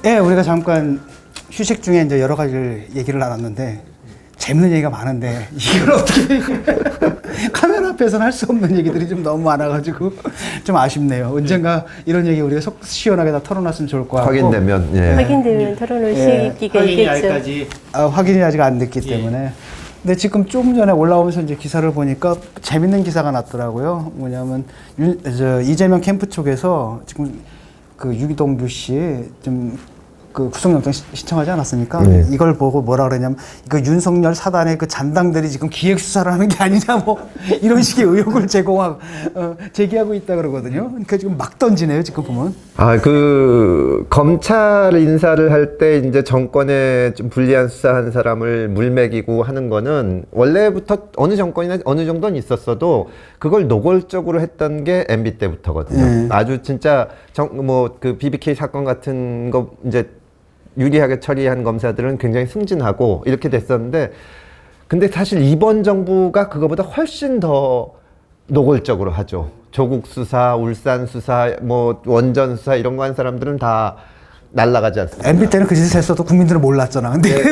예, 우리가 잠깐 휴식 중에 이제 여러 가지를 얘기를 나눴는데 재밌는 얘기가 많은데 이걸 어떻게 카메라 앞에서는 할 수 없는 얘기들이 좀 너무 많아가지고 좀 아쉽네요. 언젠가 이런 얘기 우리가 속 시원하게 다 털어놨으면 좋을 것 같고 확인되면 예. 확인되면 털어놓을 시기가 있겠죠. 확인이 아직 안 됐기 때문에. 근데 지금 조금 전에 올라오면서 이제 기사를 보니까 재밌는 기사가 났더라고요. 뭐냐면 이재명 캠프 쪽에서 지금 그 유동규 씨 좀 그 구속영장 신청하지 않았습니까? 네. 이걸 보고 뭐라 그러냐면 그 윤석열 사단의 그 잔당들이 지금 기획 수사를 하는 게 아니냐 뭐 이런 식의 의혹을 제기하고 있다 그러거든요. 그러니까 지금 막 던지네요 지금 보면. 그 검찰 인사를 할 때 이제 정권에 좀 불리한 수사한 사람을 물먹이고 하는 거는 원래부터 어느 정권이나 어느 정도는 있었어도 그걸 노골적으로 했던 게 MB 때부터거든요. 아주 진짜 그 BBK 사건 같은 거 이제 유리하게 처리한 검사들은 굉장히 승진하고 이렇게 됐었는데, 근데 사실 이번 정부가 그거보다 훨씬 더 노골적으로 하죠. 조국 수사, 울산 수사, 뭐 원전 수사 이런 거 한 사람들은 다 날라가지 않습니까? MB 때는 그 짓을 했어도 국민들은 몰랐잖아. 근데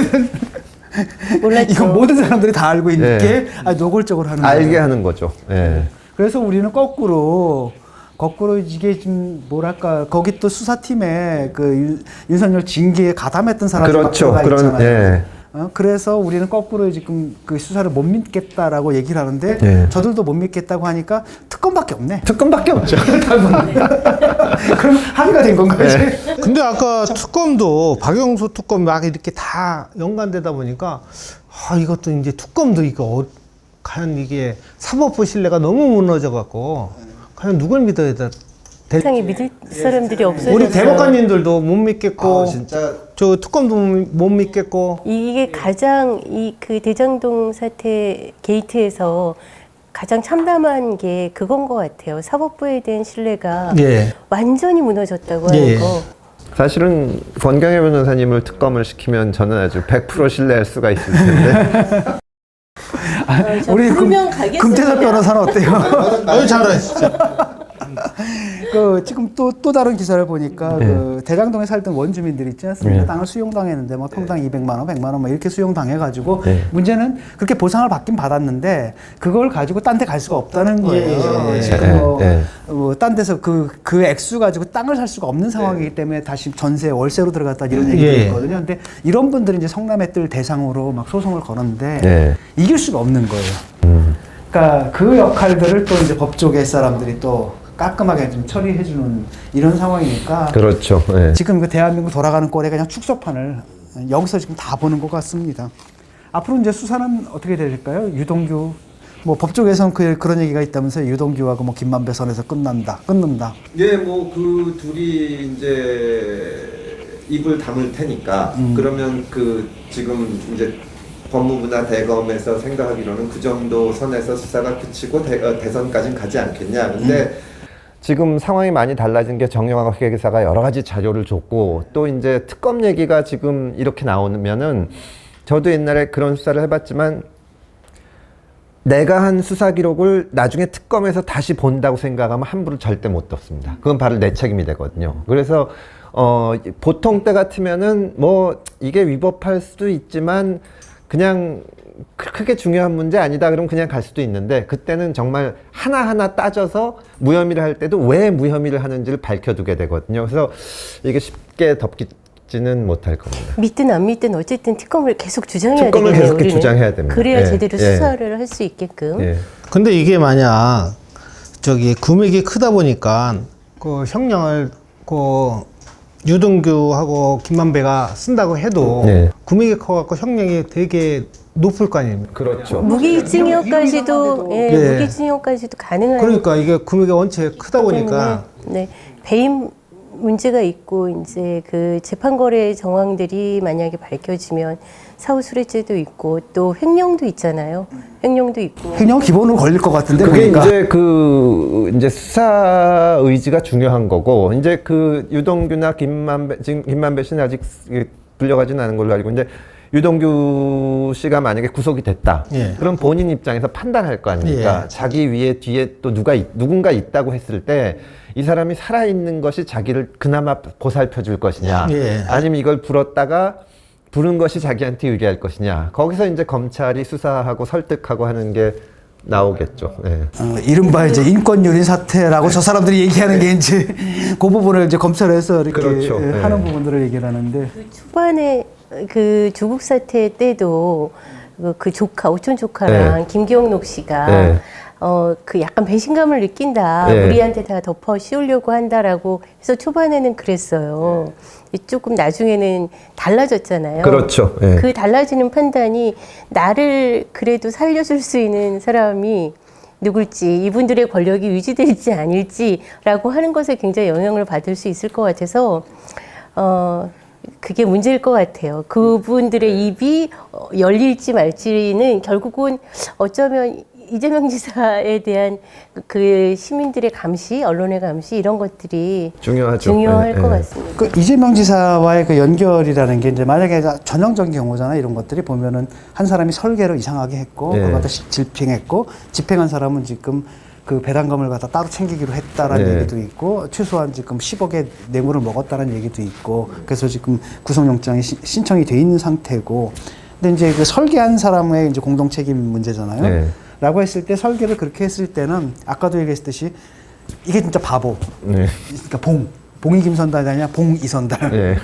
몰랐죠. 이건 모든 사람들이 다 알고 있는 게 노골적으로 하는 거예요. 알게 하는 거죠. 그래서 우리는 거꾸로 이게 좀 뭐랄까 거기 또 수사팀에 그 윤석열 징계에 가담했던 사람들이 그렇죠. 막 들어가 있잖아요. 예. 그래서 우리는 거꾸로 지금 그 수사를 못 믿겠다라고 얘기를 하는데 저들도 못 믿겠다고 하니까 특검밖에 없네. 특검밖에 없죠. 그럼 합의가 된 건가요? 이제? 근데 아까 특검도 박영수 특검 막 이렇게 다 연관되다 보니까 이것도 이제 특검도 이거 과연 이게 사법부 신뢰가 너무 무너져 갖고 과연 누굴 믿어야 돼? 세상에 믿을 사람들이 없어졌어요. 우리 대법관님들도 못 믿겠고 진짜 저 특검도 못 믿겠고 이게 가장 그 대장동 사태 게이트에서 가장 참담한 게 그건 것 같아요. 사법부에 대한 신뢰가 완전히 무너졌다고 하는 거. 사실은 권경혜 변호사님을 특검을 시키면 저는 아주 100% 신뢰할 수가 있을 텐데. 우리 금태섭 변호사는 어때요? 잘해 진짜. 지금 또 다른 기사를 보니까 그 대장동에 살던 원주민들이 있지 않습니까? 땅을 수용당했는데 뭐 평당 200만 원, 100만 원 뭐 이렇게 수용당해가지고 문제는 그렇게 보상을 받긴 받았는데 그걸 가지고 딴 데 갈 수가 없다는 거예요. 지금 딴 데서 그 액수 가지고 땅을 살 수가 없는 상황이기 때문에 다시 전세 월세로 들어갔다 이런 얘기가 있거든요. 근데 이런 분들이 이제 성남의 뜰 대상으로 막 소송을 걸었는데 이길 수가 없는 거예요. 그러니까 그 역할들을 또 이제 법조계 사람들이 또 깔끔하게 좀 처리해주는 이런 상황이니까. 그렇죠. 지금 그 대한민국 돌아가는 꼴에 그냥 축소판을 여기서 지금 다 보는 것 같습니다. 앞으로 이제 수사는 어떻게 될까요? 유동규, 뭐 법조계에서는 그런 얘기가 있다면서요. 유동규하고 뭐 김만배 선에서 끊는다. 예, 뭐 그 둘이 이제 입을 다물 테니까 그러면 그 지금 이제 법무부나 대검에서 생각하기로는 그 정도 선에서 수사가 그치고 대선까지는 가지 않겠냐. 근데 지금 상황이 많이 달라진 게 정영학 회계사가 여러 가지 자료를 줬고 또 이제 특검 얘기가 지금 이렇게 나오면은 저도 옛날에 그런 수사를 해봤지만 내가 한 수사 기록을 나중에 특검에서 다시 본다고 생각하면 함부로 절대 못 덮습니다. 그건 바로 내 책임이 되거든요. 그래서 보통 때 같으면은 뭐 이게 위법할 수도 있지만 그냥 크게 중요한 문제 아니다 그러면 그냥 갈 수도 있는데 그때는 정말 하나하나 따져서 무혐의를 할 때도 왜 무혐의를 하는지를 밝혀두게 되거든요. 그래서 이게 쉽게 덮기지는 못할 겁니다. 믿든 안 믿든 어쨌든 특검을 계속 주장해야 특검을 되겠네요. 계속 주장해야 됩니다. 그래야 제대로 수사를 할 수 있게끔. 근데 이게 만약 금액이 크다 보니까 그 형량을 유동규하고 김만배가 쓴다고 해도 금액이 커갖고 형량이 되게 높을 거 아닙니까? 그렇죠. 무기징역까지도 무기징역까지도 가능한. 그러니까 이게 금액이 원체 크다 보니까 배임 문제가 있고 이제 그 재판거래 정황들이 만약에 밝혀지면 사후수뢰죄도 있고 또 횡령도 있잖아요. 횡령도 있고. 횡령 기본으로 걸릴 것 같은데 그게 보니까. 이제 수사 의지가 중요한 거고 이제 그 유동규나 지금 김만배 씨는 아직 불려가지는 않은 걸로 알고 있는데 유동규 씨가 만약에 구속이 됐다. 예. 그럼 본인 입장에서 판단할 거 아닙니까? 예. 자기 위에 뒤에 또 누군가 있다고 했을 때 이 사람이 살아있는 것이 자기를 그나마 보살펴 줄 것이냐. 예. 아니면 이걸 불었다가 부른 것이 자기한테 유리할 것이냐. 거기서 이제 검찰이 수사하고 설득하고 하는 게 나오겠죠. 네. 이른바 이제 인권유린 사태라고 저 사람들이 얘기하는 게 이제 그 부분을 이제 검찰에서 이렇게 그렇죠. 하는 부분들을 얘기를 하는데 그 초반에 그 조국 사태 때도 그 조카 오촌 조카랑 네. 김기용록 씨가 네. 그 약간 배신감을 느낀다. 네. 우리한테 다 덮어 씌우려고 한다라고 해서 초반에는 그랬어요. 조금 나중에는 달라졌잖아요. 그렇죠. 네. 그 달라지는 판단이 나를 그래도 살려줄 수 있는 사람이 누굴지, 이분들의 권력이 유지될지 아닐지라고 하는 것에 굉장히 영향을 받을 수 있을 것 같아서 그게 문제일 것 같아요. 그분들의 입이 열릴지 말지는 결국은 어쩌면 이재명 지사에 대한 그 시민들의 감시, 언론의 감시 이런 것들이 중요하죠. 중요할 네, 것 네. 같습니다. 그 이재명 지사와의 그 연결이라는 게 이제 만약에 전형적인 경우잖아 이런 것들이 보면은 한 사람이 설계를 이상하게 했고 네. 그걸 갖다 집행했고 집행한 사람은 지금 그 배당금을 갖다 따로 챙기기로 했다라는 네. 얘기도 있고 최소한 지금 10억의 뇌물을 먹었다는 얘기도 있고 그래서 지금 구속영장이 신청이 돼 있는 상태고 근데 이제 그 설계한 사람의 이제 공동 책임 문제잖아요. 네. 라고 했을 때 설계를 그렇게 했을 때는 아까도 얘기했듯이 이게 진짜 바보. 네. 그러니까 봉이 김선달이 아니라 봉이선달. 네.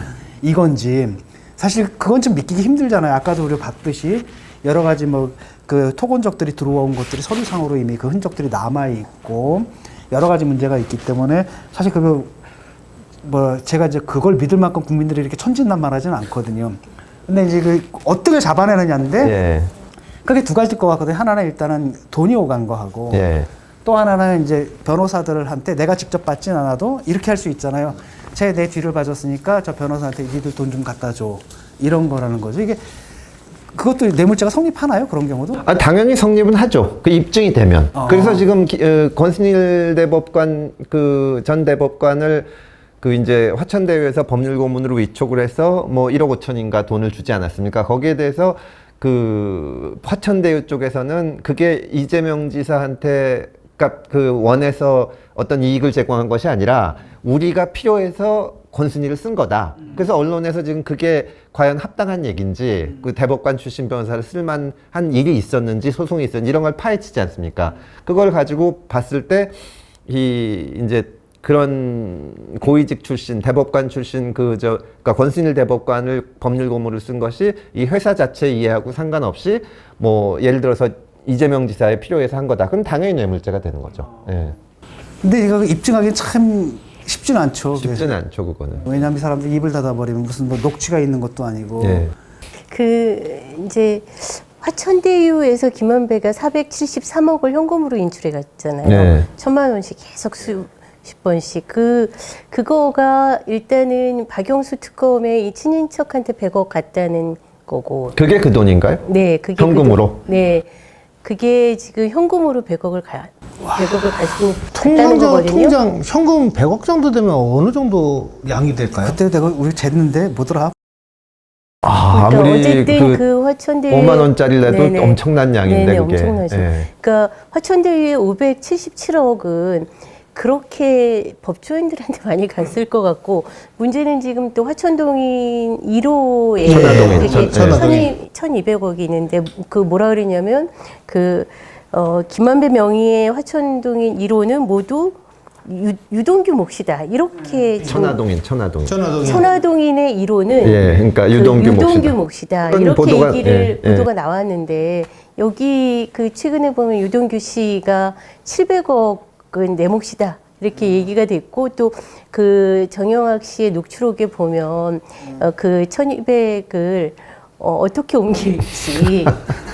이건지 사실 그건 좀 믿기기 힘들잖아요. 아까도 우리가 봤듯이 여러 가지 뭐 그 토건적들이 들어온 것들이 서류상으로 이미 그 흔적들이 남아 있고 여러 가지 문제가 있기 때문에 사실 그거 뭐 제가 이제 그걸 믿을 만큼 국민들이 이렇게 천진난만하지는 않거든요. 근데 이제 그 어떻게 잡아내느냐인데 예. 그게 두 가지일 것 같거든요. 하나는 일단은 돈이 오간 거하고 예. 또 하나는 이제 변호사들한테 내가 직접 받진 않아도 이렇게 할 수 있잖아요. 쟤 내 뒤를 봐줬으니까 저 변호사한테 니들 돈 좀 갖다 줘. 이런 거라는 거죠. 이게 그것도 뇌물죄가 성립하나요? 그런 경우도? 아, 당연히 성립은 하죠. 그 입증이 되면. 그래서 지금 권순일 대법관 그 전 대법관을 그 이제 화천대유에서 법률고문으로 위촉을 해서 뭐 1억 5천인가 돈을 주지 않았습니까? 거기에 대해서 그 화천대유 쪽에서는 그게 이재명 지사한테 그 원해서 어떤 이익을 제공한 것이 아니라 우리가 필요해서 권순일을 쓴 거다. 그래서 언론에서 지금 그게 과연 합당한 얘기인지 그 대법관 출신 변호사를 쓸만한 일이 있었는지 소송이 있었는지 이런 걸 파헤치지 않습니까? 그걸 가지고 봤을 때 이제 그런 고위직 출신, 대법관 출신 그러니까 권순일 대법관을 법률고문을 쓴 것이 이 회사 자체 이해하고 상관없이 뭐 예를 들어서 이재명 지사의 필요해서 한 거다. 그럼 당연히 뇌물죄가 되는 거죠. 예. 근데 이거 입증하기 참 쉽지는 않죠. 쉽지는 않죠, 그거는. 왜냐하면 이 사람들 입을 닫아버리면 무슨 뭐 녹취가 있는 것도 아니고. 예. 그 이제 화천대유에서 김만배가 473억을 현금으로 인출해 갔잖아요. 네. 1,000만 원씩 계속 수십 번씩. 그거가 일단은 박영수 특검의 이 친인척한테 100억 갔다는 거고. 그게 그 돈인가요? 네, 그게 현금으로? 네. 그게 지금 현금으로 100억을 갔다는 통장, 거거든요. 통장 현금 100억 정도 되면 어느 정도 양이 될까요? 그때 내가 우리 쟀는데 뭐더라? 아, 그러니까 아무리 어쨌든 그 화천대유 5만 원짜리라도 네네. 엄청난 양인데 네네, 그게. 엄청나죠. 예. 그러니까 화천대유의 577억은 그렇게 법조인들한테 많이 갔을 것 같고 문제는 지금 또 화천동인 1호에 천화동인, 천화동인. 1,200억이 있는데 그 뭐라 그러냐면 김만배 명의의 화천동인 1호는 모두 유동규 몫이다. 이렇게 지금 천화동인의 1호는 예, 그러니까 유동규 몫이다. 그런 이렇게 보도가, 얘기를 예, 보도가 나왔는데 여기 그 최근에 보면 유동규 씨가 700억은 내 몫이다. 이렇게 얘기가 됐고 또 그 정영학 씨의 녹취록에 보면 그 1,200을 어떻게 옮길지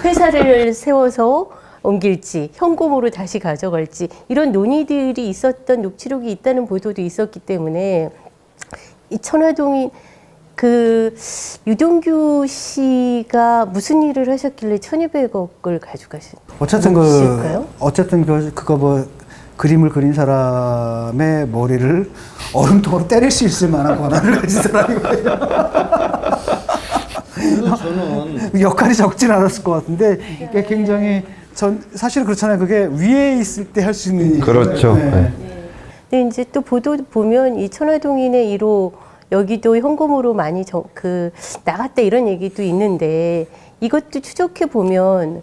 회사를 세워서 옮길지 현금으로 다시 가져갈지 이런 논의들이 있었던 녹취록이 있다는 보도도 있었기 때문에 이 천화동인 그 유동규 씨가 무슨 일을 하셨길래 1,200억을 가져가신 어쨌든 그거 뭐 그림을 그린 사람의 머리를 얼음통으로 때릴 수 있을 만한 권한을 가진 사람이거든요. 그래서 저는 역할이 적진 않았을 것 같은데 이게 굉장히 사실은 그렇잖아요. 그게 위에 있을 때 할 수 있는 그렇죠. 네. 네. 근데 이제 또 보도 보면 이 천화동인의 1호 여기도 현금으로 많이 나갔다 이런 얘기도 있는데 이것도 추적해 보면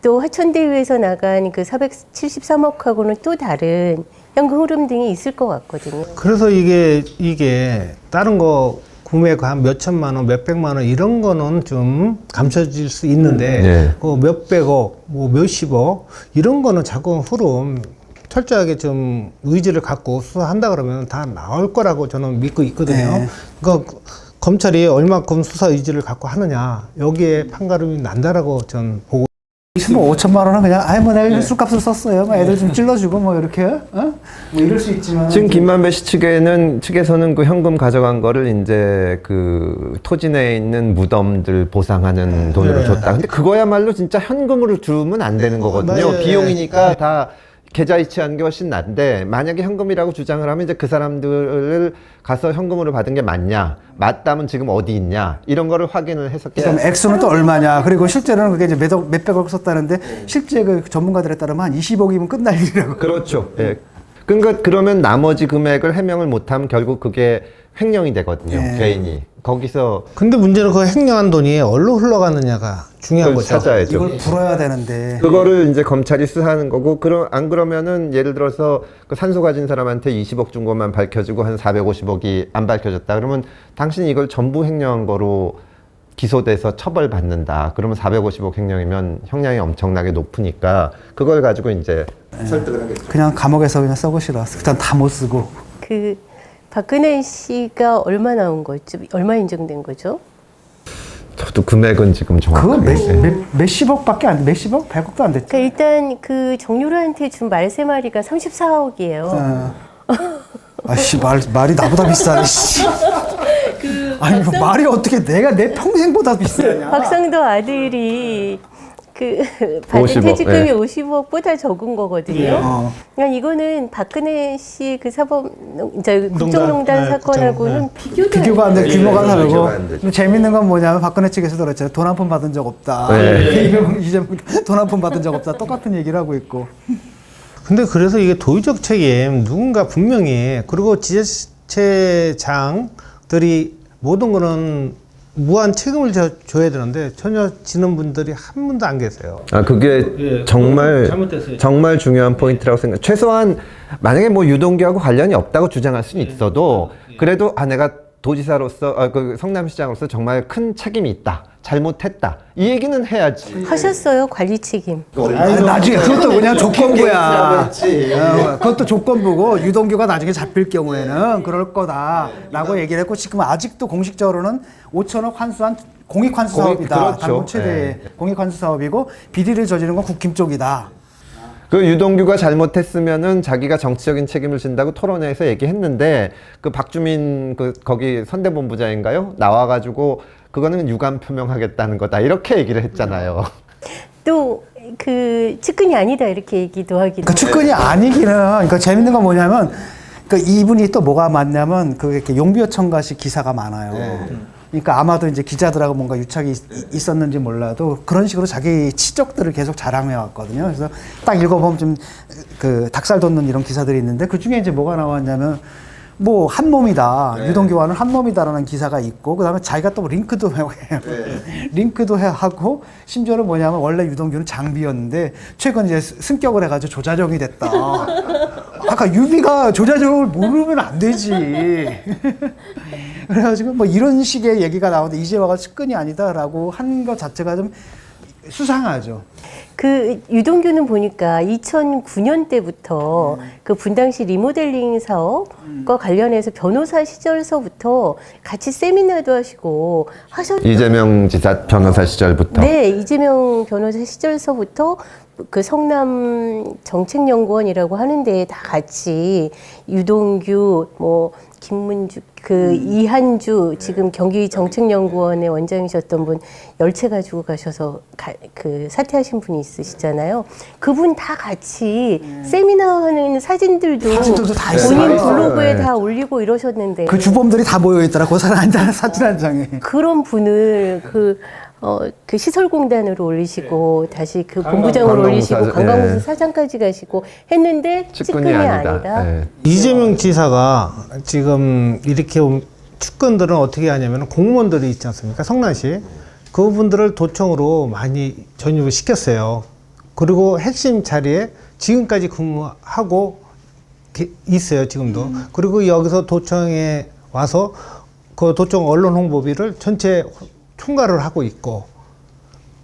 또 화천대유에서 나간 그 473억하고는 또 다른 현금 흐름 등이 있을 것 같거든요. 그래서 이게 다른 거 구매가 한 몇천만 원, 몇백만 원 이런 거는 좀 감춰질 수 있는데 네. 그 몇백억, 뭐 몇십억 이런 거는 자꾸 흐름 철저하게 좀 의지를 갖고 수사한다 그러면 다 나올 거라고 저는 믿고 있거든요. 네. 그러니까 검찰이 얼마큼 수사 의지를 갖고 하느냐 여기에 판가름이 난다라고 저는 보고. 뭐 5천만 원은 그냥 뭐 내가 술값을 썼어요. 뭐 애들 좀 찔러주고 뭐 이렇게 뭐 이럴 수 있지만 지금 김만배 씨 측에서는 그 현금 가져간 거를 이제 그 토지 내에 있는 무덤들 보상하는 돈으로 줬다. 근데 그거야말로 진짜 현금으로 주면 안 되는 거거든요. 네. 비용이니까 다 계좌 이체하는 게 훨씬 난데 만약에 현금이라고 주장을 하면 이제 그 사람들을 가서 현금으로 받은 게 맞냐, 맞다면 지금 어디 있냐 이런 거를 확인을 해서 그럼 액수는 또 얼마냐. 그리고 실제로는 그게 이제 몇백억 썼다는데 실제 그 전문가들에 따르면 한 20억이면 끝날 일이라고. 그렇죠. 예. 그러니까 그러면 나머지 금액을 해명을 못하면 결국 그게 횡령이 되거든요. 예. 개인이 거기서 근데 문제는 그 횡령한 돈이 어디로 흘러가느냐가 중요한 그걸 거죠. 찾아야죠. 이걸 풀어야 되는데. 그거를 이제 검찰이 수사하는 거고, 안 그러면은 예를 들어서 그 산소 가진 사람한테 20억 준 것만 밝혀지고 한 450억이 안 밝혀졌다. 그러면 당신이 이걸 전부 횡령한 거로 기소돼서 처벌받는다. 그러면 450억 횡령이면 형량이 엄청나게 높으니까 그걸 가지고 이제 설득을 하겠죠. 그냥 감옥에서 그냥 썩으시라. 일단 다 못 쓰고. 그 박근혜 씨가 얼마 나온 거죠? 얼마 인정된 거죠? 저도 금액은 지금 그거 정확하게 몇십억밖에 안 돼. 몇십억? 100억도 안 됐죠. 그러니까 일단 그 정유라한테 준 말 3마리가 34억이에요. 아씨 말이 나보다 비싸네. 씨. 아니 뭐 말이 어떻게 내 평생보다 비싸냐. 박상도 아들이 그 받은 50억, 퇴직금이 네. 50억보다 적은 거거든요. 그러니까 이거는 박근혜 씨 그 국정농단 네, 사건하고는 비교가 안 돼. 규모가 비교가 다르고. 안 되죠. 재밌는 건 뭐냐면 박근혜 측에서도 그랬잖아요. 돈 한 푼 받은 적 없다. 네. 이재명 돈 한 푼 받은 적 없다. 똑같은 얘기를 하고 있고. 근데 그래서 이게 도의적 책임 누군가 분명히 그리고 지자체장들이 모든 거는 무한 책임을 줘야 되는데 전혀 지는 분들이 한 분도 안 계세요. 아, 그게 예, 정말 잘못됐어요. 정말 중요한 포인트라고 생각. 최소한 만약에 뭐 유동규하고 관련이 없다고 주장할 수는 있어도 그래도 내가 도지사로서 그 성남시장으로서 정말 큰 책임이 있다. 잘못했다. 이 얘기는 해야지. 하셨어요 관리 책임. 아니, 나중에 그것도 그냥 조건부야. 했지. 그것도 조건부고 유동규가 나중에 잡힐 경우에는 그럴 거다라고 얘기를 했고 지금 아직도 공식적으로는 5천억 환수한 공익 환수 사업이다. 그렇죠. 당국 최대 공익 환수 사업이고 비리를 저지른 건 국힘 쪽이다. 그 유동규가 잘못했으면은 자기가 정치적인 책임을 진다고 토론회에서 얘기했는데 그 박주민 거기 선대본부장인가요? 나와가지고 그거는 유감 표명하겠다는 거다 이렇게 얘기를 했잖아요. 또 그 측근이 아니다 이렇게 얘기도 하기도. 그러니까 측근이 아니기는 그러니까 재밌는 건 뭐냐면 그러니까 이분이 또 뭐가 많냐면 그 이렇게 용비어천가식 기사가 많아요. 그러니까 아마도 이제 기자들하고 뭔가 유착이 있었는지 몰라도 그런 식으로 자기 치적들을 계속 자랑해 왔거든요. 그래서 딱 읽어보면 좀 그 닭살 돋는 이런 기사들이 있는데 그 중에 이제 뭐가 나왔냐면 뭐 한 몸이다. 유동규와는 한 몸이다라는 기사가 있고 그다음에 자기가 또 링크도 해요. 링크도 하고 심지어는 뭐냐면 원래 유동규는 장비였는데 최근 이제 승격을 해가지고 조자정이 됐다. 아까 유비가 조자정을 모르면 안 되지. 그래가지고 뭐 이런 식의 얘기가 나오는데 이재화가 측근이 아니다라고 한 것 자체가 좀 수상하죠. 그 유동규는 보니까 2009년 때부터 그 분당시 리모델링 사업과 관련해서 변호사 시절서부터 같이 세미나도 하시고 하셨죠. 이재명 지사 변호사 시절부터. 네, 이재명 변호사 시절서부터 그 성남 정책연구원이라고 하는데 다 같이 유동규 뭐 김문주 그 이한주 지금 경기 정책연구원의 원장이셨던 분 열채 가지고 가셔서 그 사퇴하신 하신 분이 있으시잖아요. 그분 다 같이 세미나 하는 사진들도 다 본인 있어요. 블로그에 네. 다 올리고 이러셨는데 그 주범들이 다 모여 있더라. 그 사진 한 장에. 그런 분을 그 시설공단으로 올리시고 다시 그 본부장으로 올리시고 관광공사, 관광공사 예. 사장까지 가시고 했는데 측근이 측근이 아니다. 아니다. 예. 이재명 지사가 지금 이렇게 측근들은 어떻게 하냐면 공무원들이 있지 않습니까? 성남시. 그분들을 도청으로 많이 전입을 시켰어요. 그리고 핵심 자리에 지금까지 근무하고 있어요, 지금도. 그리고 여기서 도청에 와서 그 도청 언론 홍보비를 전체 총괄을 하고 있고,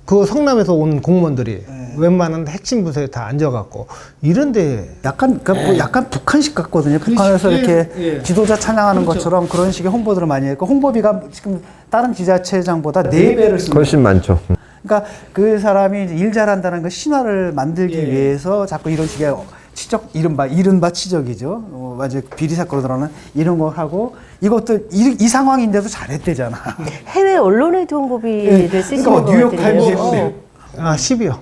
그 성남에서 온 공무원들이 웬만한 핵심 부서에 다 앉아갖고 이런데 약간 그러니까 뭐 약간 북한식 같거든요. 북한에서 이렇게 지도자 찬양하는 것처럼 그런 식의 홍보들을 많이 했고 홍보비가 지금 다른 지자체장보다 4배를 쓰는 훨씬 많죠. 그러니까 그 사람이 이제 일 잘한다는 그 신화를 만들기 위해서 자꾸 이런 식의 치적, 이른바 치적이죠. 아주 비리 사건으로 드러나는 이런 거 하고 이것도 이 상황인데도 잘했대잖아. 해외 언론에도 홍보비를 쓰시는 그러니까 거 뉴욕 같은데요. 타임즈 10이요.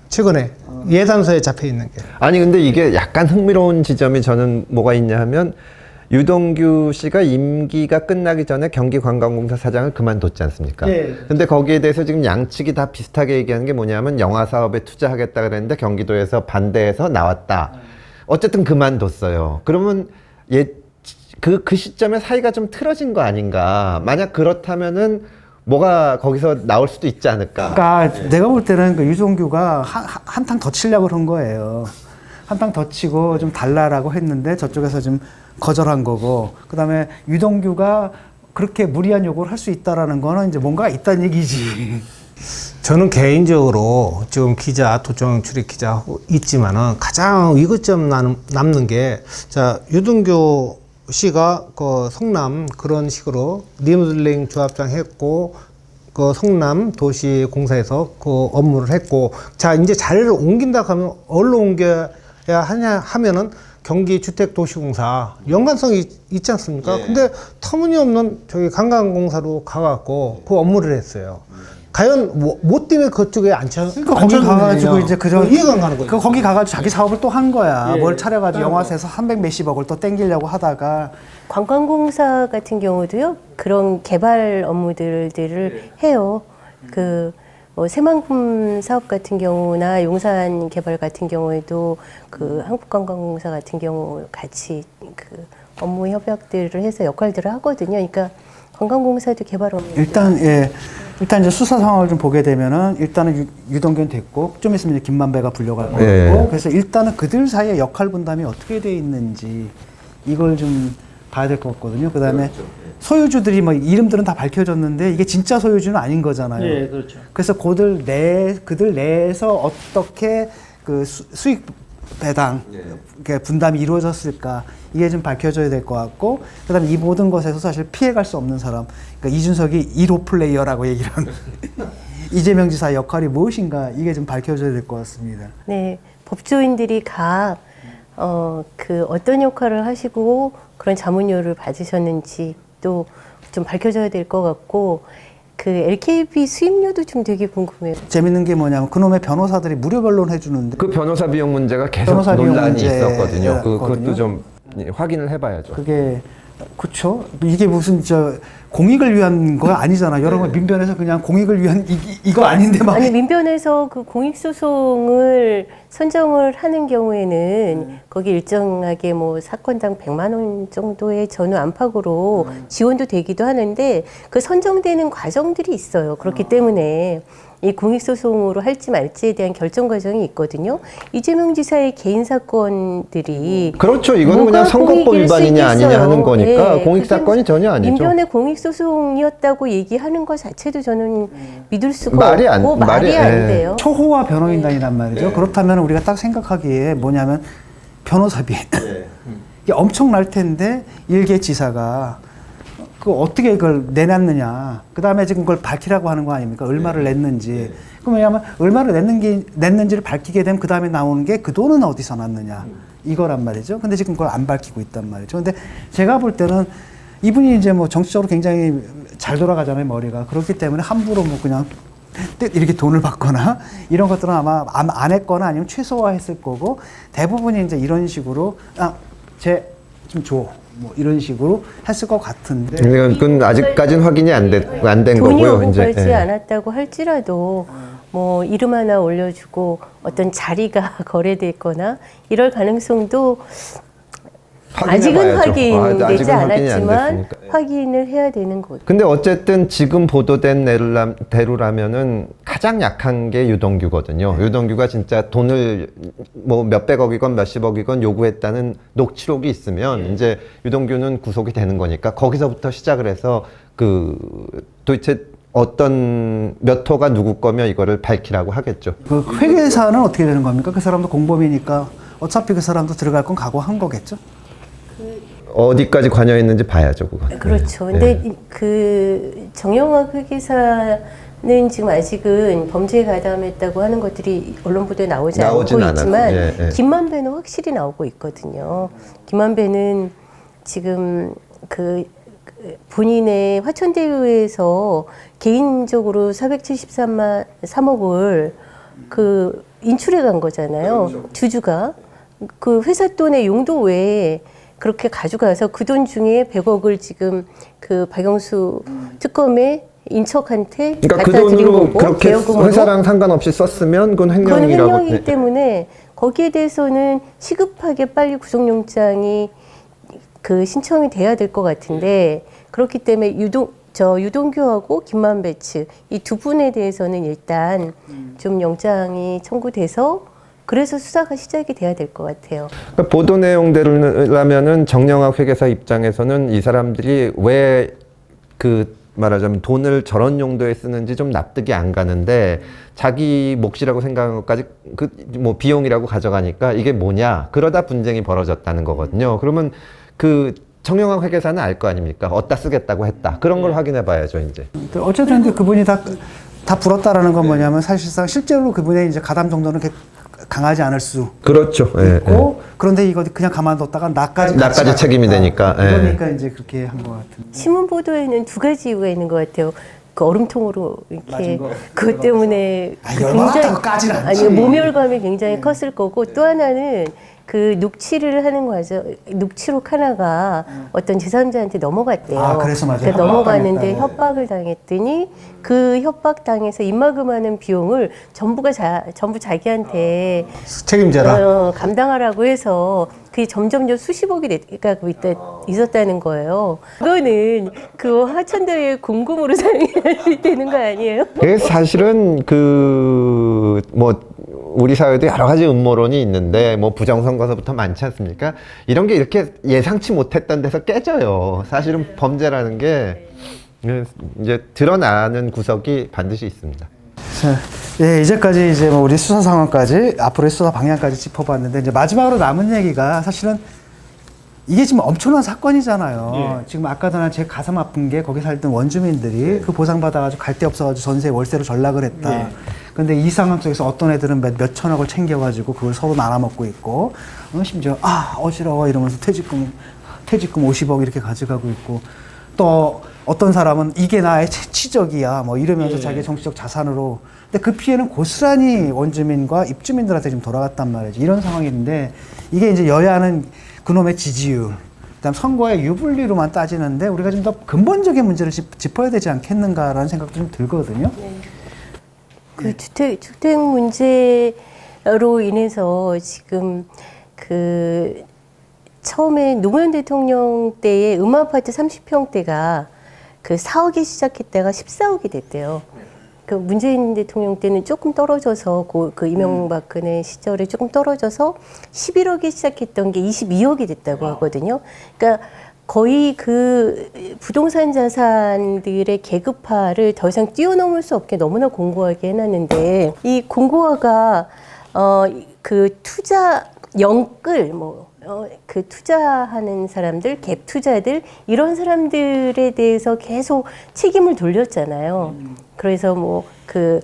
최근에 예산서에 잡혀 있는 게. 아니 근데 이게 약간 흥미로운 지점이 저는 뭐가 있냐 하면 유동규 씨가 임기가 끝나기 전에 경기관광공사 사장을 그만뒀지 않습니까? 네. 근데 거기에 대해서 지금 양측이 다 비슷하게 얘기하는 게 뭐냐면 영화 사업에 투자하겠다 그랬는데 경기도에서 반대해서 나왔다. 어쨌든 그만뒀어요. 그러면 그 시점에 사이가 좀 틀어진 거 아닌가? 만약 그렇다면은 뭐가 거기서 나올 수도 있지 않을까? 그러니까 내가 볼 때는 그 유동규가 한탕 더 치려고 그런 거예요. 한탕 더 치고 좀 달라라고 했는데 저쪽에서 좀 거절한 거고, 그다음에 유동규가 그렇게 무리한 요구를 할 수 있다라는 거는 이제 뭔가가 있다는 얘기지. 저는 개인적으로 지금 도청 출입 기자 하고 있지만은 가장 위급점 남는 게, 자, 유동규 씨가 그 성남 그런 식으로 리모델링 조합장 했고, 그 성남 도시공사에서 그 업무를 했고, 자, 이제 자리를 옮긴다 하면 어디로 옮겨야 하냐 하면은 경기주택도시공사 연관성이 있지 않습니까? 예. 근데 터무니없는 저기 관광공사로 가갖고 그 업무를 했어요. 과연 뭐 때문에 그쪽에 그러니까 거기 가가지고 이제 이해가 안 가는 거예요. 거기 가가지고 자기 사업을 또 한 거야. 뭘 차려가지고 영화사에서 300 몇십억을 또 땡기려고 하다가. 관광공사 같은 경우도요, 그런 개발 업무들을 해요. 새만금 사업 같은 경우나 용산 개발 같은 경우에도 그 한국관광공사 같은 경우 같이 그 업무 협약들을 해서 역할들을 하거든요. 그러니까 관광공사도 개발 업무. 일단 이제 수사 상황을 좀 보게 되면은 일단은 유동규는 됐고 좀 있으면 이제 김만배가 불려갈 거고 예. 그래서 일단은 그들 사이의 역할 분담이 어떻게 돼 있는지 이걸 좀 봐야 될 것 같거든요. 그다음에 소유주들이 뭐 이름들은 다 밝혀졌는데 이게 진짜 소유주는 아닌 거잖아요. 예, 그렇죠. 그래서 그들 내에서 어떻게 그 수익 배당 이렇게 분담이 이루어졌을까 이게 좀 밝혀져야 될 것 같고, 그다음에 이 모든 것에서 사실 피해갈 수 없는 사람, 그러니까 이준석이 1호 플레이어라고 얘기를 하는 이재명 지사의 역할이 무엇인가 이게 좀 밝혀져야 될 것 같습니다. 네, 법조인들이 각 어떤 역할을 하시고 그런 자문료를 받으셨는지 또 좀 밝혀져야 될 것 같고, 그 LKB 수임료도 좀 되게 궁금해요. 재밌는 게 뭐냐면 그놈의 변호사들이 무료 변론 해주는데 그 변호사 비용 문제가 계속 변호사 비용 논란이 문제 있었거든요. 그것도 거든요. 좀 확인을 해봐야죠. 그게 그쵸? 이게 무슨 공익을 위한 거 아니잖아. 여러 번 민변에서 그냥 공익을 위한 이거 아닌데 막. 아니, 민변에서 그 공익소송을 선정을 하는 경우에는 거기 일정하게 뭐 사건당 100만 원 정도의 전후 안팎으로 지원도 되기도 하는데 그 선정되는 과정들이 있어요. 그렇기 때문에 이 공익소송으로 할지 말지에 대한 결정 과정이 있거든요. 이재명 지사의 개인 사건들이 그렇죠. 이거는 그냥 선거법 위반이냐 아니냐 하는 거니까 네, 공익 사건이 전혀 아니죠. 민변의 공익소송이었다고 얘기하는 것 자체도 저는 믿을 수가 말이 없고 말이 안 돼요. 초호화 변호인단이란 말이죠. 그렇다면 우리가 딱 생각하기에 뭐냐면 변호사비 이게 엄청날 텐데 일개 지사가 그 어떻게 그걸 내놨느냐. 그 다음에 지금 그걸 밝히라고 하는 거 아닙니까? 얼마를 냈는지. 그럼 왜냐하면 얼마를 냈는지를 밝히게 되면 그 다음에 나오는 게 그 돈은 어디서 났느냐. 이거란 말이죠. 근데 지금 그걸 안 밝히고 있단 말이죠. 근데 제가 볼 때는 이분이 이제 뭐 정치적으로 굉장히 잘 돌아가잖아요, 머리가. 그렇기 때문에 함부로 뭐 그냥 이렇게 돈을 받거나 이런 것들은 아마 안 했거나 아니면 최소화했을 거고 대부분이 이제 이런 식으로 쟤 좀 줘. 뭐 이런 식으로 했을 것 같은데 그건 아직까지는 확인이 안 된 돈이 거고요. 오고 가지 예. 않았다고 할지라도 뭐 이름 하나 올려주고 어떤 자리가 거래됐거나 이럴 가능성도 아직은 확인되지 아직은 확인이 안 않았지만 됐으니까. 확인을 해야 되는 거죠. 근데 어쨌든 지금 보도된 대로라면은 가장 약한 게 유동규거든요. 유동규가 진짜 돈을 뭐 몇백억이건 몇십억이건 요구했다는 녹취록이 있으면 이제 유동규는 구속이 되는 거니까 거기서부터 시작을 해서 도대체 어떤 몇 호가 누구 거며 이거를 밝히라고 하겠죠. 그 회계사는 어떻게 되는 겁니까? 그 사람도 공범이니까 어차피 그 사람도 들어갈 건 각오한 거겠죠? 어디까지 관여했는지 봐야죠, 그건. 그렇죠. 근데 그 정영학 회계사는 지금 아직은 범죄에 가담했다고 하는 것들이 언론 보도에 나오지 않고 있지만 김만배는 확실히 나오고 있거든요. 김만배는 지금 그 본인의 화천대유에서 개인적으로 473억을 그 인출해 간 거잖아요. 그렇죠. 주주가 그 회사 돈의 용도 외에 그렇게 가져가서 그 돈 중에 100억을 지금 그 박영수 특검의 인척한테 그러니까 갖다 그 드린 돈으로 거고 그렇게 개혁금으로 회사랑 상관없이 썼으면 그건 그건 횡령이라고. 횡령이기 때문에 거기에 대해서는 시급하게 빨리 구속영장이 그 신청이 돼야 될 것 같은데 그렇기 때문에 유동규하고 김만배 측 이 두 분에 대해서는 일단 좀 영장이 청구돼서 그래서 수사가 시작이 돼야 될 것 같아요. 그러니까 보도 내용대로라면은 정영학 회계사 입장에서는 이 사람들이 왜 말하자면 돈을 저런 용도에 쓰는지 좀 납득이 안 가는데 자기 몫이라고 생각한 것까지 뭐 비용이라고 가져가니까 이게 뭐냐 그러다 분쟁이 벌어졌다는 거거든요. 그러면 정영학 회계사는 알 거 아닙니까? 어디다 쓰겠다고 했다. 그런 걸 확인해 봐야죠, 이제. 어쨌든 근데 그분이 다 불었다라는 건 뭐냐면 사실상 실제로 그분의 이제 가담 정도는 강하지 않을 수 그렇죠. 있고 그런데 이거 그냥 가만뒀다가 나까지 책임이 되니까. 그러니까 이제 그렇게 한 것 같은. 신문 보도에는 두 가지 이유가 있는 것 같아요. 그 얼음통으로 이렇게 그것 때문에 굉장히 모멸감이 굉장히 컸을 거고 또 하나는 그 녹취를 하는 과정, 녹취록 하나가 어떤 제3자한테 넘어갔대요. 그래서 맞아요. 그러니까 넘어가는데 협박을 당했더니 그 협박 당해서 입마금하는 비용을 전부 자기한테 책임져라. 감당하라고 해서 그게 점점점 수십억이 있었다는 거예요. 그거는 그 하천대유의 공금으로 사용해야 되는 거 아니에요? 그래서 사실은 우리 사회도 여러 가지 음모론이 있는데 뭐 부정선거서부터 많지 않습니까? 이런 게 이렇게 예상치 못했던 데서 깨져요. 사실은 범죄라는 게 이제 드러나는 구석이 반드시 있습니다. 자, 이제까지 이제 우리 수사 상황까지 앞으로의 수사 방향까지 짚어봤는데 이제 마지막으로 남은 얘기가 사실은 이게 지금 엄청난 사건이잖아요. 지금 아까 전에 제 가슴 아픈 게 거기 살던 원주민들이 그 보상받아가지고 갈 데 없어가지고 전세 월세로 전락을 했다. 근데 이 상황 속에서 어떤 애들은 몇 천억을 챙겨가지고 그걸 서로 나눠먹고 있고 심지어 어지러워 이러면서 퇴직금 50억 이렇게 가져가고 있고 또 어떤 사람은 이게 나의 치적이야 뭐 이러면서 자기 정치적 자산으로 근데 그 피해는 고스란히 원주민과 입주민들한테 지금 돌아갔단 말이지. 이런 상황인데 이게 이제 여야는 그놈의 지지율 그다음 선거의 유불리로만 따지는데 우리가 좀 더 근본적인 문제를 짚어야 되지 않겠는가라는 생각도 좀 들거든요. 그 주택 문제로 인해서 지금 처음에 노무현 대통령 때의 음아파트 30평대가 4억에 시작했다가 14억이 됐대요. 그 문재인 대통령 때는 조금 떨어져서 그 이명박근혜 시절에 조금 떨어져서 11억에 시작했던 게 22억이 됐다고 하거든요. 그러니까 거의 그 부동산 자산들의 계급화를 더 이상 뛰어넘을 수 없게 너무나 공고하게 해놨는데 이 공고화가 그 투자 영끌 그 투자하는 사람들, 갭 투자들 이런 사람들에 대해서 계속 책임을 돌렸잖아요. 그래서 그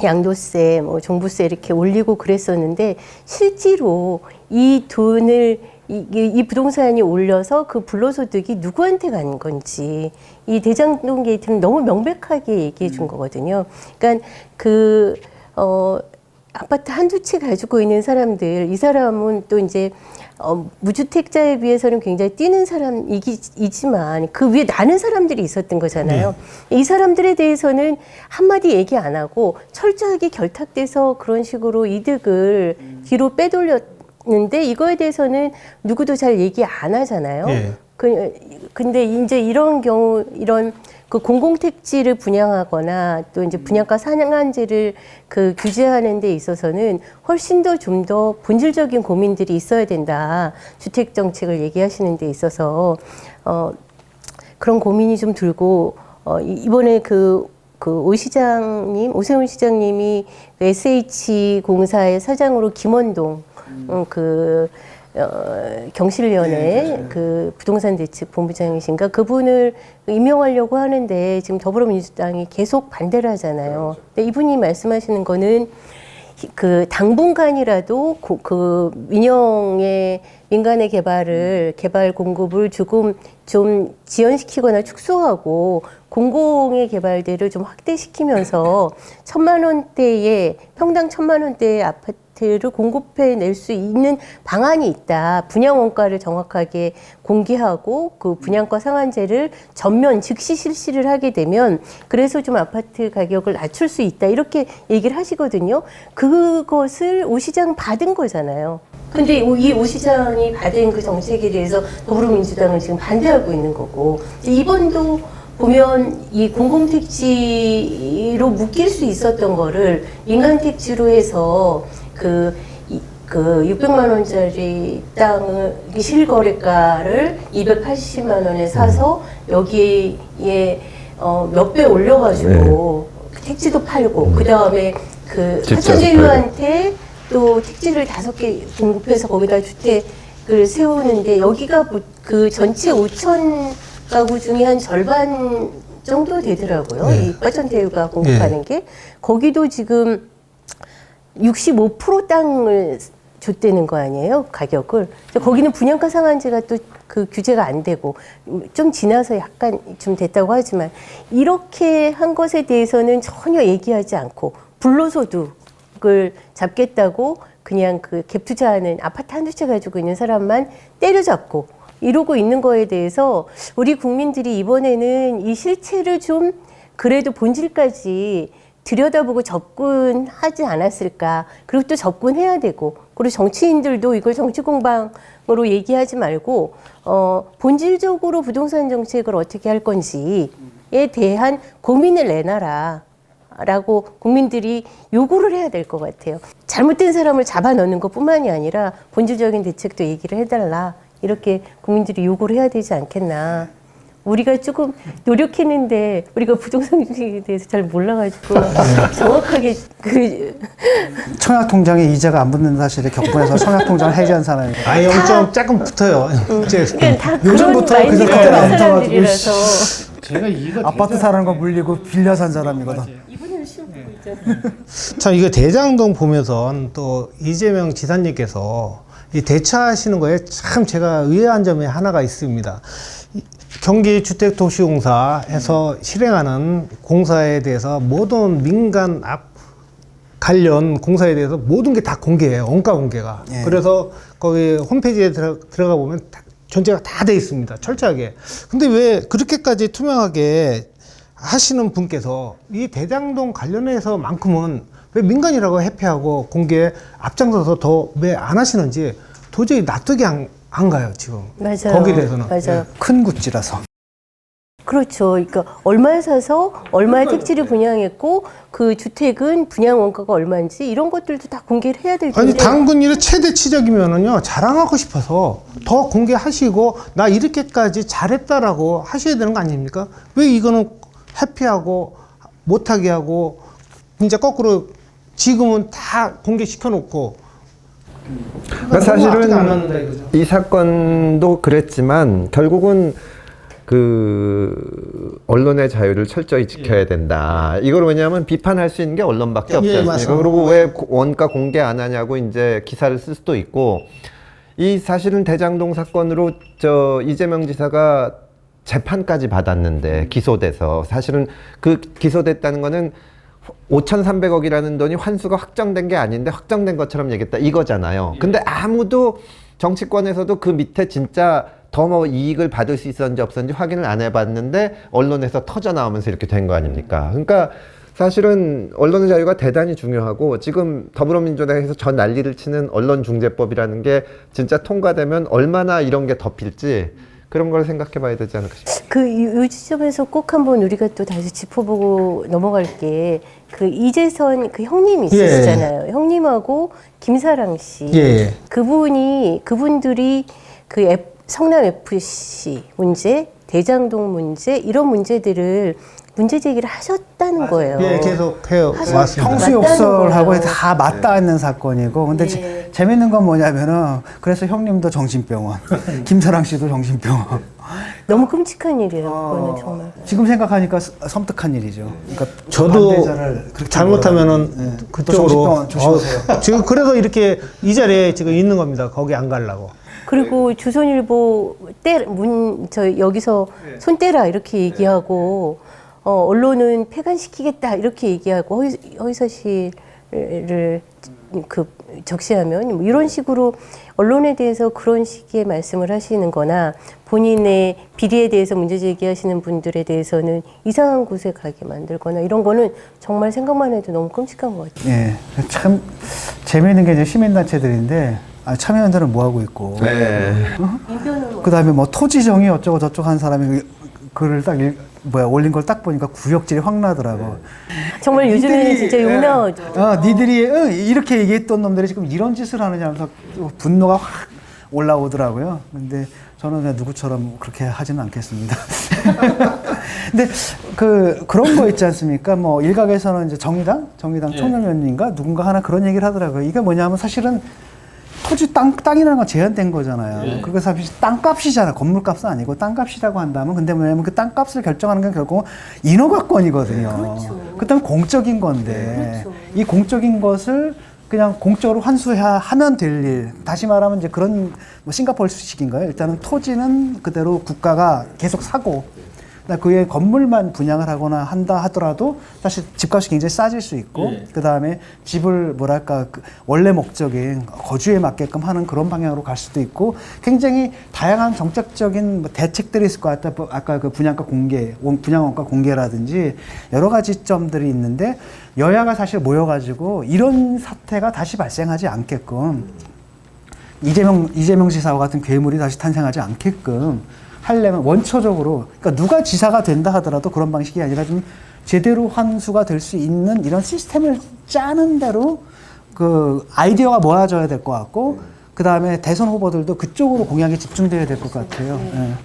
양도세, 종부세 이렇게 올리고 그랬었는데 실제로 이 돈을 이 부동산이 올려서 그 불로소득이 누구한테 간 건지 이 대장동 게이트는 너무 명백하게 얘기해 준 거거든요. 그러니까 아파트 한두 채 가지고 있는 사람들, 이 사람은 또 이제 무주택자에 비해서는 굉장히 뛰는 사람이지만 그 위에 나는 사람들이 있었던 거잖아요. 이 사람들에 대해서는 한마디 얘기 안 하고 철저하게 결탁돼서 그런 식으로 이득을 뒤로 빼돌렸는데 이거에 대해서는 누구도 잘 얘기 안 하잖아요. 근데 이제 이런 경우, 이런 그 공공택지를 분양하거나 또 이제 분양가 상한제를 규제하는 데 있어서는 훨씬 더 좀 더 본질적인 고민들이 있어야 된다. 주택 정책을 얘기하시는 데 있어서 그런 고민이 좀 들고 이번에 오세훈 시장님이 SH공사의 사장으로 김원동 경실련의 부동산 대책 본부장이신가 그분을 임명하려고 하는데 지금 더불어민주당이 계속 반대를 하잖아요. 근데 이분이 말씀하시는 거는 당분간이라도 민간의 개발 공급을 조금 좀 지연시키거나 축소하고 공공의 개발들을 좀 확대시키면서 1,000만 원대의 평당 1,000만 원대의 아파트를 공급해낼 수 있는 방안이 있다. 분양 원가를 정확하게 공개하고 그 분양가 상한제를 전면 즉시 실시를 하게 되면 그래서 좀 아파트 가격을 낮출 수 있다. 이렇게 얘기를 하시거든요. 그것을 오 시장 받은 거잖아요. 근데 이 오 시장이 받은 그 정책에 대해서 더불어민주당은 지금 반대하고 있는 거고 이번도 보면 이 공공택지로 묶일 수 있었던 거를 민간택지로 해서 600만 원짜리 땅을 실거래가를 280만 원에 사서 여기에 몇 배 올려가지고 택지도 팔고 그 다음에 하천재유한테 또 택지를 5개 공급해서 거기다 주택을 세우는데 여기가 그 전체 5천 가구 중에 한 절반 정도 되더라고요. 이 하천재유가 공급하는 게 거기도 지금 65% 땅을 줬다는 거 아니에요? 가격을. 거기는 분양가 상한제가 또 규제가 안 되고 좀 지나서 약간 좀 됐다고 하지만 이렇게 한 것에 대해서는 전혀 얘기하지 않고 불로소득을 잡겠다고 그냥 갭 투자하는 아파트 한두 채 가지고 있는 사람만 때려잡고 이러고 있는 거에 대해서 우리 국민들이 이번에는 이 실체를 좀 그래도 본질까지 들여다보고 접근하지 않았을까. 그리고 또 접근해야 되고 그리고 정치인들도 이걸 정치 공방으로 얘기하지 말고 본질적으로 부동산 정책을 어떻게 할 건지에 대한 고민을 내놔라 라고 국민들이 요구를 해야 될 것 같아요. 잘못된 사람을 잡아넣는 것뿐만이 아니라 본질적인 대책도 얘기를 해달라 이렇게 국민들이 요구를 해야 되지 않겠나. 우리가 조금 노력했는데 우리가 부동산 정책에 대해서 잘 몰라가지고 정확하게 청약통장에 이자가 안 붙는 사실에 격분해서 청약통장을 해지한 사람이에요. 아, 0점 조금 붙어요. 그러니까 다 요즘부터 그런 마인드 그때는 안 가진 사람들이라서 제가 이거 아파트 사는 거 물리고 빌려 산 사람이거든. 이분은 시험 보고 있잖아요. 참 이거 대장동 보면서 또 이재명 지사님께서 이 대처하시는 거에 참 제가 의아한 점이 하나가 있습니다. 경기주택도시공사에서 실행하는 공사에 대해서 모든 민간 관련 공사에 대해서 모든 게 다 공개해요. 원가 공개가. 그래서 거기 홈페이지에 들어가 보면 전체가 다 돼 있습니다. 철저하게. 근데 왜 그렇게까지 투명하게 하시는 분께서 이 대장동 관련해서만큼은 왜 민간이라고 회피하고 공개 앞장서서 더 왜 안 하시는지 도저히 납득이 안 가요, 지금. 맞아요. 거기에 대해서는. 맞아요. 큰 구찌라서. 그렇죠. 그러니까 얼마에 사서 얼마의 택지를 분양했고 그 주택은 분양 원가가 얼마인지 이런 것들도 다 공개를 해야 될 텐데. 아니 당근 일의 최대치적이면은요 자랑하고 싶어서 더 공개하시고 나 이렇게까지 잘했다라고 하셔야 되는 거 아닙니까? 왜 이거는 회피하고 못하게 하고 진짜 거꾸로 지금은 다 공개시켜 놓고. 그러니까 사실은 이 사건도 그랬지만 결국은 언론의 자유를 철저히 지켜야 된다. 이걸 왜냐하면 비판할 수 있는 게 언론밖에 없지 않습니까? 그리고 왜 원가 공개 안 하냐고 이제 기사를 쓸 수도 있고, 이 사실은 대장동 사건으로 저 이재명 지사가 재판까지 받았는데 기소돼서 사실은 그 기소됐다는 거는 5,300억이라는 돈이 환수가 확정된 게 아닌데 확정된 것처럼 얘기했다 이거잖아요. 근데 아무도 정치권에서도 그 밑에 진짜 더 뭐 이익을 받을 수 있었는지 없었는지 확인을 안 해봤는데 언론에서 터져 나오면서 이렇게 된 거 아닙니까? 그러니까 사실은 언론의 자유가 대단히 중요하고 지금 더불어민주당에서 저 난리를 치는 언론중재법이라는 게 진짜 통과되면 얼마나 이런 게 덮일지 그런 걸 생각해 봐야 되지 않을까 싶습니다. 이 지점에서 꼭 한번 우리가 또 다시 짚어보고 넘어갈 게 그 이재선 그 형님이 있으시잖아요. 형님하고 김사랑 씨. 그분들이 그 성남 FC 문제, 대장동 문제 이런 문제들을 문제 제기를 하셨다는 거예요. 예, 계속 해요. 맞습니다. 형수욕설하고 다 맞닿는 사건이고, 근데 재밌는 건 뭐냐면은 그래서 형님도 정신병원, 김사랑 씨도 정신병원. 너무 끔찍한 일이에요. 그거는 정말. 지금 생각하니까 섬뜩한 일이죠. 그러니까 저도 반대자를 그렇게 잘못하면은 그쪽으로 정신병원 조심하세요. 지금 그래서 이렇게 이 자리에 지금 있는 겁니다. 거기 안 가려고. 그리고 조선일보 여기서 손 떼라 이렇게 얘기하고 언론은 폐간시키겠다 이렇게 얘기하고 허위사실을 적시하면 뭐 이런 식으로 언론에 대해서 그런 식의 말씀을 하시는 거나 본인의 비리에 대해서 문제 제기하시는 분들에 대해서는 이상한 곳에 가게 만들거나 이런 거는 정말 생각만 해도 너무 끔찍한 것 같아요. 예, 참 재미있는 게 이제 시민단체들인데 참여연대는 뭐 하고 있고, 그 다음에 뭐 토지정의 어쩌고 저쩌고 한 사람이 글을 딱 올린 걸 딱 보니까 구역질이 확 나더라고. 정말 요즘에는 진짜 욕 나오죠. 니들이 이렇게 얘기했던 놈들이 지금 이런 짓을 하느냐 하면서 분노가 확 올라오더라고요. 근데 저는 그냥 누구처럼 그렇게 하지는 않겠습니다. 근데 그런 거 있지 않습니까? 뭐 일각에서는 이제 정의당 청년위원인가 누군가 하나 그런 얘기를 하더라고요. 이게 뭐냐면 사실은 토지 땅이라는 건 제한된 거잖아요. 그래서 땅값이잖아. 건물값은 아니고 땅값이라고 한다면, 근데 뭐냐면 그 땅값을 결정하는 건 결국 인허가권이거든요. 그렇다면 공적인 건데, 이 공적인 것을 그냥 공적으로 환수하면 될 일. 다시 말하면 이제 그런 뭐 싱가포르식인가요? 일단은 토지는 그대로 국가가 계속 사고, 그의 건물만 분양을 하거나 한다 하더라도 사실 집값이 굉장히 싸질 수 있고, 그 다음에 집을 원래 목적인 거주에 맞게끔 하는 그런 방향으로 갈 수도 있고, 굉장히 다양한 정책적인 대책들이 있을 것 같다. 아까 그 분양가 공개, 분양원가 공개라든지 여러 가지 점들이 있는데, 여야가 사실 모여가지고 이런 사태가 다시 발생하지 않게끔, 이재명 지사와 같은 괴물이 다시 탄생하지 않게끔 하려면 원초적으로, 그러니까 누가 지사가 된다 하더라도 그런 방식이 아니라 좀 제대로 환수가 될 수 있는 이런 시스템을 짜는 대로 그 아이디어가 모아져야 될 것 같고, 그 다음에 대선 후보들도 그쪽으로 공약이 집중돼야 될 것 같아요.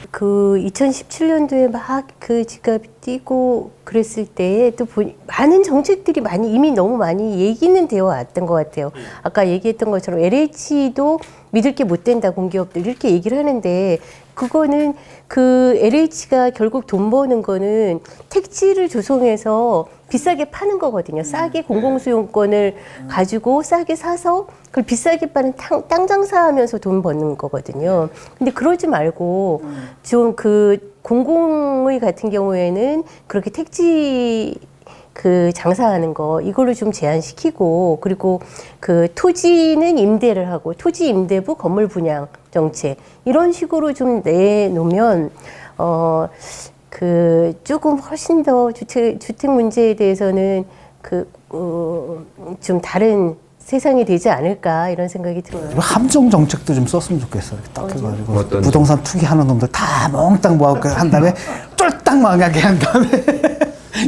그 2017년도에 막 그 집값이 뛰고 그랬을 때에 또 많은 정책들이 이미 너무 많이 얘기는 되어 왔던 것 같아요. 아까 얘기했던 것처럼 LH도 믿을 게 못 된다, 공기업들 이렇게 얘기를 하는데, 그거는 그 LH가 결국 돈 버는 거는 택지를 조성해서 비싸게 파는 거거든요. 싸게 공공수용권을 가지고 싸게 사서 그걸 비싸게 파는 땅 장사하면서 돈 버는 거거든요. 근데 그러지 말고 좀 그 공공의 같은 경우에는 그렇게 택지 장사하는 거 이거를 좀 제한시키고, 그리고 그 토지는 임대를 하고 토지 임대부 건물 분양 정책 이런 식으로 좀 내놓으면 조금 훨씬 더 주택 문제에 대해서는 좀 다른 세상이 되지 않을까 이런 생각이 들어요. 함정 정책도 좀 썼으면 좋겠어요. 이렇게 딱 해가지고 부동산 투기하는 놈들 다 몽땅 모아서 한 다음에 쫄딱 망하게 한 다음에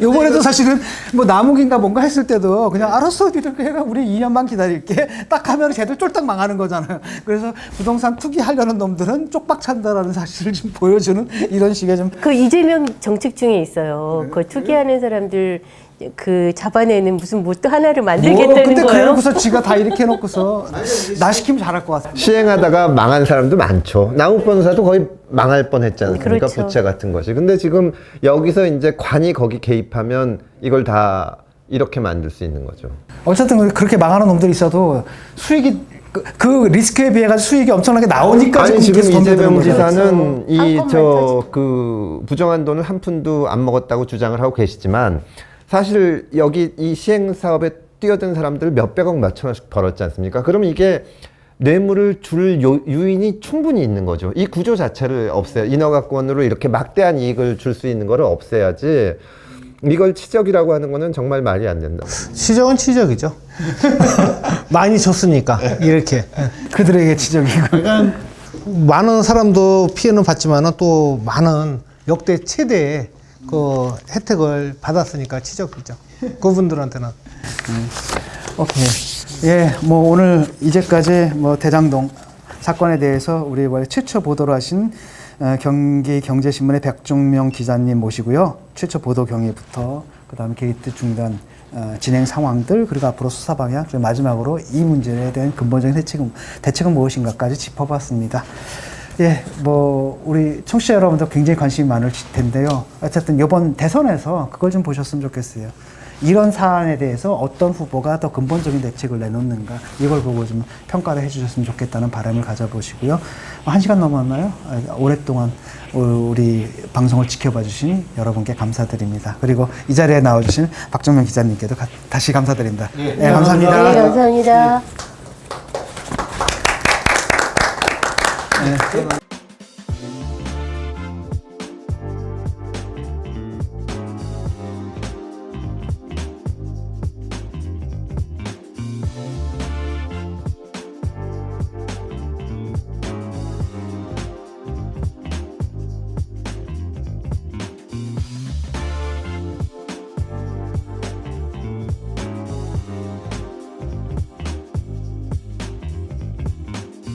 요번에도 사실은 뭐 나무긴가 뭔가 했을 때도 그냥 알았어 니들 해가 우리 2년만 기다릴게 딱 하면 쟤들 쫄딱 망하는 거잖아요. 그래서 부동산 투기하려는 놈들은 쪽박 찬다라는 사실을 좀 보여주는 이런 식의 좀 이재명 정책 중에 있어요. 그 투기하는 사람들 잡아내는 무슨 또 하나를 만들겠다는 근데 거예요. 그래놓고서 지가 다 이렇게 해놓고서 나 시키면 잘할 것 같습니다. 시행하다가 망한 사람도 많죠. 남욱 변호사도 거의 망할 뻔했지 않습니까? 그렇죠. 부채 같은 것이. 근데 지금 여기서 이제 관이 거기 개입하면 이걸 다 이렇게 만들 수 있는 거죠. 어쨌든 그렇게 망하는 놈들이 있어도 수익이 그 리스크에 비해 가지고 수익이 엄청나게 나오니까 아니 지금 계속 던져드는 이재명 거죠. 지사는 그렇죠. 한 건만 그 부정한 돈을 한 푼도 안 먹었다고 주장을 하고 계시지만 사실 여기 이 시행 사업에 뛰어든 사람들 몇백억 몇천억씩 벌었지 않습니까? 그러면 이게 뇌물을 줄 유인이 충분히 있는 거죠. 이 구조 자체를 없애야, 인허가권으로 이렇게 막대한 이익을 줄 수 있는 거를 없애야지 이걸 치적이라고 하는 거는 정말 말이 안 된다. 치적은 치적이죠. 많이 줬으니까 이렇게. 그들에게 지적이고. 그러니까 많은 사람도 피해는 봤지만은 또 많은 역대 최대의 그 혜택을 받았으니까 치적이죠. 그분들한테는. 오케이. 예, 뭐 오늘 이제까지 뭐 대장동 사건에 대해서 우리 최초 보도를 하신 경기 경제신문의 백종명 기자님 모시고요. 최초 보도 경위부터 그다음에 게이트 중단 진행 상황들 그리고 앞으로 수사 방향 그리고 마지막으로 이 문제에 대한 근본적인 대책은 무엇인가까지 짚어봤습니다. 예, 뭐 우리 청취자 여러분들 굉장히 관심이 많을 텐데요. 어쨌든 이번 대선에서 그걸 좀 보셨으면 좋겠어요. 이런 사안에 대해서 어떤 후보가 더 근본적인 대책을 내놓는가 이걸 보고 좀 평가를 해주셨으면 좋겠다는 바람을 가져보시고요. 1시간 넘었나요? 오랫동안 우리 방송을 지켜봐 주신 여러분께 감사드립니다. 그리고 이 자리에 나와주신 박정명 기자님께도 다시 감사드립니다. 네, 감사합니다. 네, 감사합니다. 네.